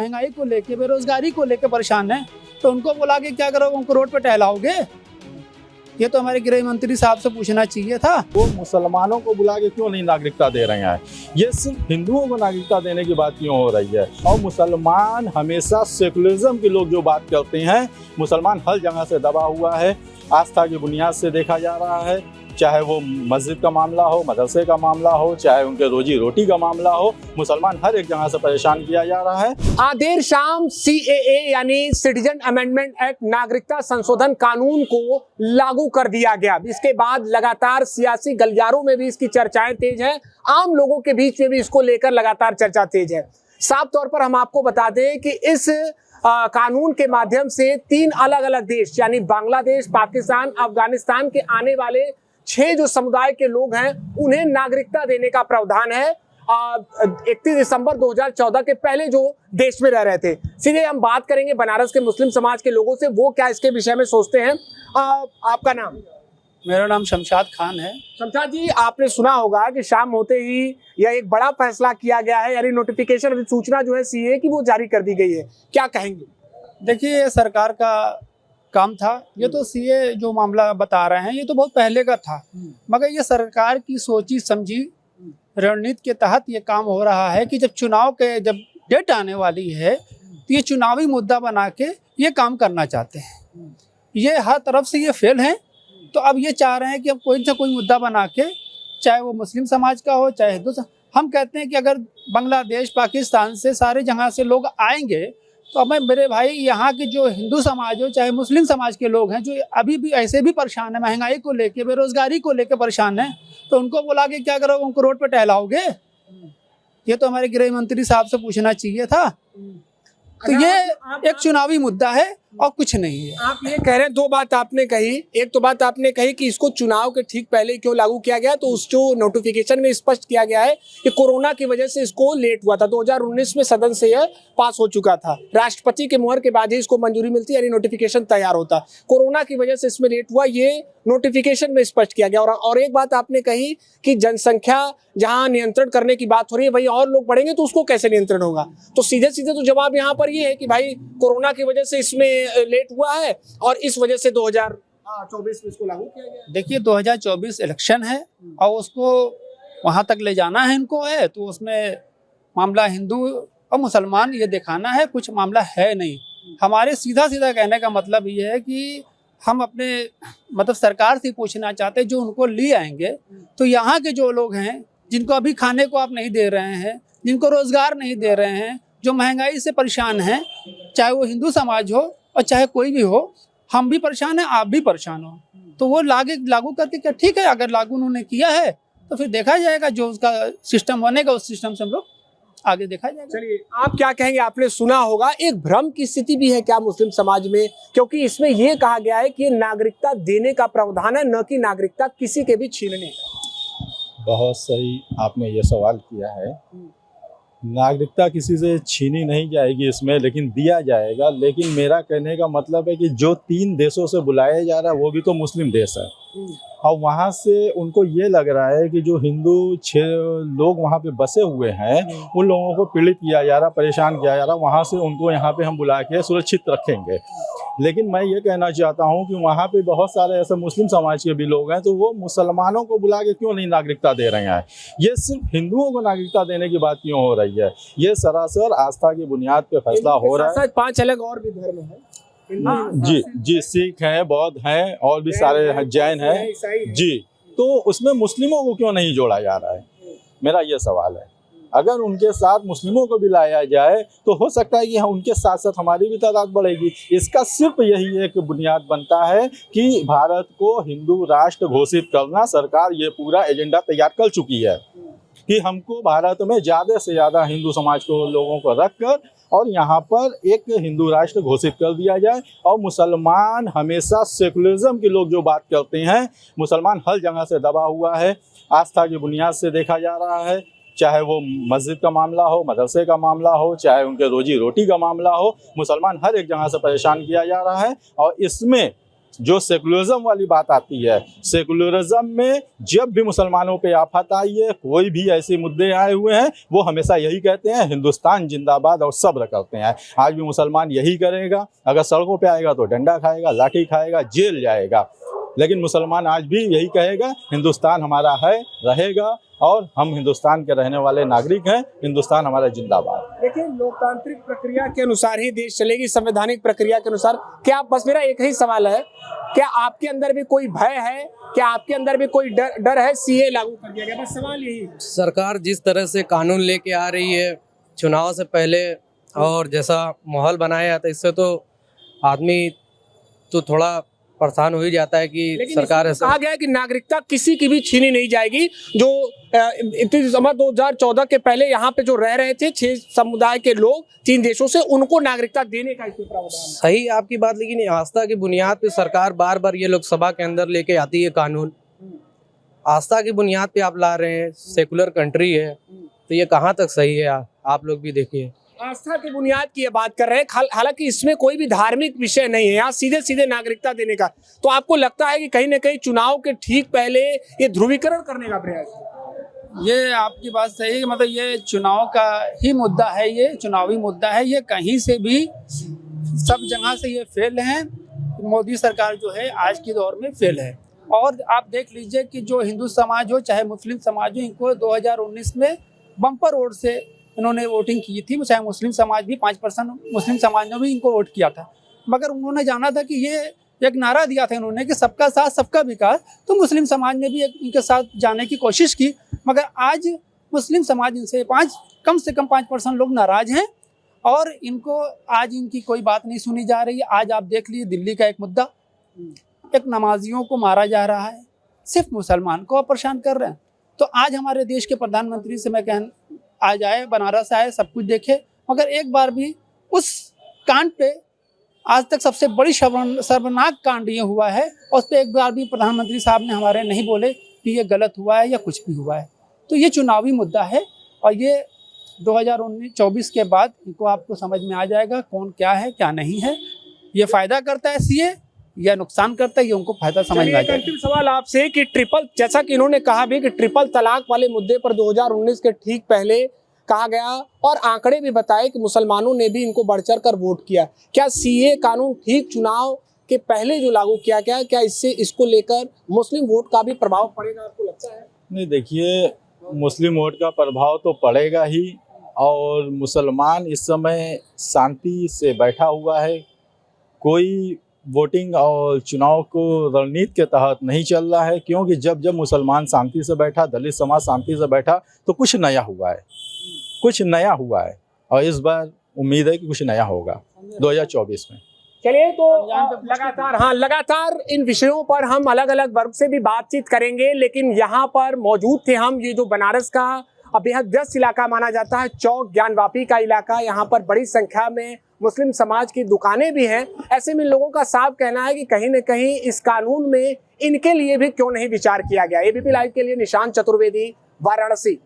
महंगाई को लेके, बेरोजगारी को लेके परेशान हैं, तो उनको बुला के क्या करोगे? उनको रोड पे टहलाओगे? ये तो हमारे गृह मंत्री साहब से पूछना चाहिए था। वो मुसलमानों को बुला के क्यों नहीं नागरिकता दे रहे हैं? ये सिर्फ हिंदुओं को नागरिकता देने की बात क्यों हो रही है? और मुसलमान हमेशा सेकुलरिज्म के लोग जो बात करते हैं, मुसलमान हर जगह से दबा हुआ है, आस्था की बुनियाद से देखा जा रहा है, चाहे वो मस्जिद का मामला हो, मदरसे का मामला हो, चाहे उनके रोजी रोटी का मामला हो, मुसलमान हर एक जगह से परेशान किया जा रहा है। देर शाम CAA यानी सिटीजन अमेंडमेंट एक्ट नागरिकता संशोधन कानून को लागू कर दिया गया। इसके बाद लगातार सियासी गलियारों में भी इसकी चर्चाएं तेज हैं, आम लोगों के बीच में भी इसको लेकर लगातार चर्चा तेज है। साफ तौर पर हम आपको बता दें कि इस कानून के माध्यम से 3 अलग अलग देश यानी बांग्लादेश, पाकिस्तान, अफगानिस्तान के आने वाले 6 जो समुदाय के लोग हैं उन्हें नागरिकता देने का प्रावधान है 31 दिसंबर 2014 के पहले जो देश में रह रहे थे। सीधे हम बात करेंगे बनारस के मुस्लिम समाज के लोगों से, वो क्या इसके विषय में सोचते हैं। आपका नाम? मेरा नाम शमशाद खान है। शमशाद जी, आपने सुना होगा कि शाम होते ही यह एक बड़ा फैसला किया गया है, यानी नोटिफिकेशन अधिसूचना जो है CAA की वो जारी कर दी गई है, क्या कहेंगे? देखिए, ये सरकार का काम था। ये तो CAA जो मामला बता रहे हैं ये तो बहुत पहले का था, मगर ये सरकार की सोची समझी रणनीति के तहत ये काम हो रहा है कि जब डेट आने वाली है तो ये चुनावी मुद्दा बना के ये काम करना चाहते हैं। ये हर तरफ से ये फेल है, तो अब ये चाह रहे हैं कि अब कोई ना कोई मुद्दा बना के, चाहे वो मुस्लिम समाज का हो चाहे हिंदू। हम कहते हैं कि अगर बांग्लादेश, पाकिस्तान से सारे जगह से लोग आएंगे तो अब मेरे भाई यहाँ के जो हिंदू समाज हो चाहे मुस्लिम समाज के लोग हैं जो अभी भी ऐसे भी परेशान है, महंगाई को लेके, बेरोजगारी को लेके परेशान हैं, तो उनको बुला के क्या करोगे? उनको रोड पे टहलाओगे? ये तो हमारे गृह मंत्री साहब से पूछना चाहिए था। तो ये एक चुनावी मुद्दा है और कुछ नहीं है। आप ये कह रहे हैं, 2 बात आपने कही। एक तो बात आपने कही कि इसको चुनाव के ठीक पहले क्यों लागू किया गया, तो उस जो नोटिफिकेशन में स्पष्ट किया गया है कि कोरोना की वजह से इसको लेट हुआ था। 2019 में सदन से यह पास हो चुका था, राष्ट्रपति के मुहर के बाद ही इसको मंजूरी मिलती यानी नोटिफिकेशन तैयार होता। कोरोना की वजह से इसमें लेट हुआ, ये नोटिफिकेशन में स्पष्ट किया गया। और एक बात आपने कही कि जनसंख्या जहां नियंत्रण करने की बात हो रही है वहीं और लोग बढ़ेंगे तो उसको कैसे नियंत्रण होगा? तो सीधे सीधे तो जवाब यहाँ पर ये है कि भाई कोरोना की वजह से इसमें लेट हुआ है और इस वजह से 2024 में इसको लागू किया गया। देखिए, 2024 इलेक्शन है और उसको वहां तक ले जाना है इनको है, तो उसमें मामला हिंदू और मुसलमान ये दिखाना है, कुछ मामला है नहीं। हमारे सीधा सीधा कहने का मतलब ये है कि हम अपने सरकार से पूछना चाहते हैं, जो उनको ले आएंगे तो यहाँ के जो लोग हैं जिनको अभी खाने को आप नहीं दे रहे हैं, जिनको रोजगार नहीं दे रहे हैं, जो महंगाई से परेशान हैं, चाहे वो हिंदू समाज हो और चाहे कोई भी हो, हम भी परेशान हैं, आप भी परेशान हो, तो वो लागू करके क्या ठीक है? अगर लागू उन्होंने किया है तो फिर देखा जाएगा, जो उसका सिस्टम बनेगा उस सिस्टम से हम लोग आगे देखा जाएगा। चलिए, आप क्या कहेंगे? आपने सुना होगा, एक भ्रम की स्थिति भी है क्या मुस्लिम समाज में, क्योंकि इसमें यह कहा गया है कि ये नागरिकता देने का प्रावधान है, न कि नागरिकता किसी के भी छीनने का। बहुत सही आपने ये सवाल किया है। नागरिकता किसी से छीनी नहीं जाएगी इसमें, लेकिन दिया जाएगा। लेकिन मेरा कहने का मतलब है कि जो 3 देशों से बुलाया जा रहा है वो भी तो मुस्लिम देश है, और वहाँ से उनको ये लग रहा है कि जो हिंदू 6 लोग वहाँ पे बसे हुए हैं उन लोगों को पीड़ित किया जा रहा, परेशान किया जा रहा, वहाँ से उनको यहाँ पे हम बुला के सुरक्षित रखेंगे। लेकिन मैं ये कहना चाहता हूँ कि वहाँ पे बहुत सारे ऐसे मुस्लिम समाज के भी लोग हैं, तो वो मुसलमानों को बुला के क्यों नहीं नागरिकता दे रहे हैं? ये सिर्फ हिंदुओं को नागरिकता देने की बात क्यों हो रही है? ये सरासर आस्था की बुनियाद पे फैसला हो रहा है। 5 अलग और भी धर्म है। जी, सिख हैं, बौद्ध हैं और भी सारे जैन हैं जी, तो उसमें मुस्लिमों को क्यों नहीं जोड़ा जा रहा है? मेरा ये सवाल है। अगर उनके साथ मुस्लिमों को भी लाया जाए तो हो सकता है कि उनके साथ साथ हमारी भी तादाद बढ़ेगी। इसका सिर्फ यही एक बुनियाद बनता है कि भारत को हिंदू राष्ट्र घोषित करना। सरकार ये पूरा एजेंडा तैयार कर चुकी है कि हमको भारत में ज़्यादा से ज़्यादा हिंदू समाज को लोगों को रखकर और यहाँ पर एक हिंदू राष्ट्र घोषित कर दिया जाए। और मुसलमान हमेशा सेकुलरिज्म के लोग जो बात करते हैं, मुसलमान हर जगह से दबा हुआ है, आस्था की बुनियाद से देखा जा रहा है, चाहे वो मस्जिद का मामला हो, मदरसे का मामला हो, चाहे उनके रोजी रोटी का मामला हो, मुसलमान हर एक जगह से परेशान किया जा रहा है। और इसमें जो सेकुलरिज्म वाली बात आती है, सेकुलरिज्म में जब भी मुसलमानों पे आफत आई है, कोई भी ऐसे मुद्दे आए हुए हैं, वो हमेशा यही कहते हैं हिंदुस्तान जिंदाबाद और सब्र करते हैं। आज भी मुसलमान यही करेगा, अगर सड़कों पे आएगा तो डंडा खाएगा, लाठी खाएगा, जेल जाएगा, लेकिन मुसलमान आज भी यही कहेगा हिंदुस्तान हमारा है, रहेगा और हम हिंदुस्तान के रहने वाले नागरिक हैं, हिंदुस्तान हमारा जिंदाबाद। देखिए, लोकतांत्रिक प्रक्रिया के अनुसार ही देश चलेगी, संवैधानिक प्रक्रिया के अनुसार। क्या बस मेरा एक ही सवाल है, क्या आपके अंदर भी कोई भय है, क्या आपके अंदर भी कोई डर है सीए लागू कर दिया गया? बस सवाल यही है। सरकार जिस तरह से कानून लेके आ रही है चुनाव से पहले और जैसा माहौल बनाया था, इससे तो आदमी तो थोड़ा परेशान हो ही जाता है कि सरकार ऐसा कहा गया है कि नागरिकता किसी की भी छीनी नहीं जाएगी। जो 31 दिसंबर 2014 के पहले यहाँ पे जो रह रहे थे 6 समुदाय के लोग 3 देशों से, उनको नागरिकता देने का इसमें प्रावधान है। सही आपकी बात, लेकिन आस्था की बुनियाद पे सरकार बार बार ये लोकसभा के अंदर लेके आती है कानून। आस्था की बुनियाद पे आप ला रहे हैं, सेकुलर कंट्री है, तो ये कहाँ तक सही है? आप लोग भी देखिए। आस्था की बुनियाद की ये बात कर रहे हैं, हालांकि इसमें कोई भी धार्मिक विषय नहीं है, यहाँ सीधे सीधे नागरिकता देने का। तो आपको लगता है कि कहीं ना कहीं चुनाव के ठीक पहले ये ध्रुवीकरण करने का प्रयास है? ये आपकी बात सही है, मतलब ये चुनाव का ही मुद्दा है, ये चुनावी मुद्दा है, ये कहीं से भी सब जगह से ये फेल है। मोदी सरकार जो है आज के दौर में फेल है। और आप देख लीजिए कि जो हिंदू समाज हो चाहे मुस्लिम समाज हो, इनको 2019 में बम्पर वोट से इन्होंने वोटिंग की थी, चाहे मुस्लिम समाज भी 5% मुस्लिम समाज ने भी इनको वोट किया था। मगर उन्होंने जाना था कि ये एक नारा दिया था इन्होंने कि सबका साथ सबका विकास, तो मुस्लिम समाज ने भी इनके साथ जाने की कोशिश की। मगर आज मुस्लिम समाज इनसे कम से कम 5% लोग नाराज हैं और इनको आज इनकी कोई बात नहीं सुनी जा रही है। आज आप देख लीजिए दिल्ली का एक मुद्दा, एक नमाजियों को मारा जा रहा है, सिर्फ मुसलमान को परेशान कर रहे हैं। तो आज हमारे देश के प्रधानमंत्री से मैं आज आए, बनारस आए, सब कुछ देखे, मगर एक बार भी उस कांड पे आज तक सबसे बड़ी सर्वनाक कांड ये हुआ है, और उस पर एक बार भी प्रधानमंत्री साहब ने हमारे नहीं बोले कि ये गलत हुआ है या कुछ भी हुआ है। तो ये चुनावी मुद्दा है और ये 2024 के बाद इनको आपको समझ में आ जाएगा कौन क्या है क्या नहीं है। ये फायदा करता है सीए या नुकसान करता है, ये उनको फायदा समझ में आ जाएगा। अंतिम सवाल आपसे कि जैसा कि इन्होंने कहा भी कि ट्रिपल तलाक वाले मुद्दे पर 2019 के ठीक पहले कहा गया और आंकड़े भी बताए कि मुसलमानों ने भी इनको बढ़ चढ़ कर वोट किया। क्या सीए कानून ठीक चुनाव के पहले जो लागू किया गया, क्या इससे इसको लेकर मुस्लिम वोट का भी प्रभाव पड़ेगा, आपको लगता है? नहीं, देखिए, मुस्लिम वोट का प्रभाव तो पड़ेगा ही, और मुसलमान इस समय शांति से बैठा हुआ है। कोई वोटिंग और चुनाव को रणनीति के तहत नहीं चल रहा है, क्योंकि जब जब मुसलमान शांति से बैठा, दलित समाज शांति से बैठा, तो कुछ नया हुआ है, कुछ नया हुआ है, और इस बार उम्मीद है कि कुछ नया होगा 2024 में। चलिए, तो लगातार इन विषयों पर हम अलग अलग वर्ग से भी बातचीत करेंगे, लेकिन यहाँ पर मौजूद थे हम, ये जो बनारस का बेहद व्यस्त इलाका माना जाता है, चौक ज्ञानवापी का इलाका, यहाँ पर बड़ी संख्या में मुस्लिम समाज की दुकानें भी हैं। ऐसे में लोगों का साफ कहना है कि कहीं न कहीं इस कानून में इनके लिए भी क्यों नहीं विचार किया गया। एबीपी लाइव के लिए निशांत चतुर्वेदी, वाराणसी।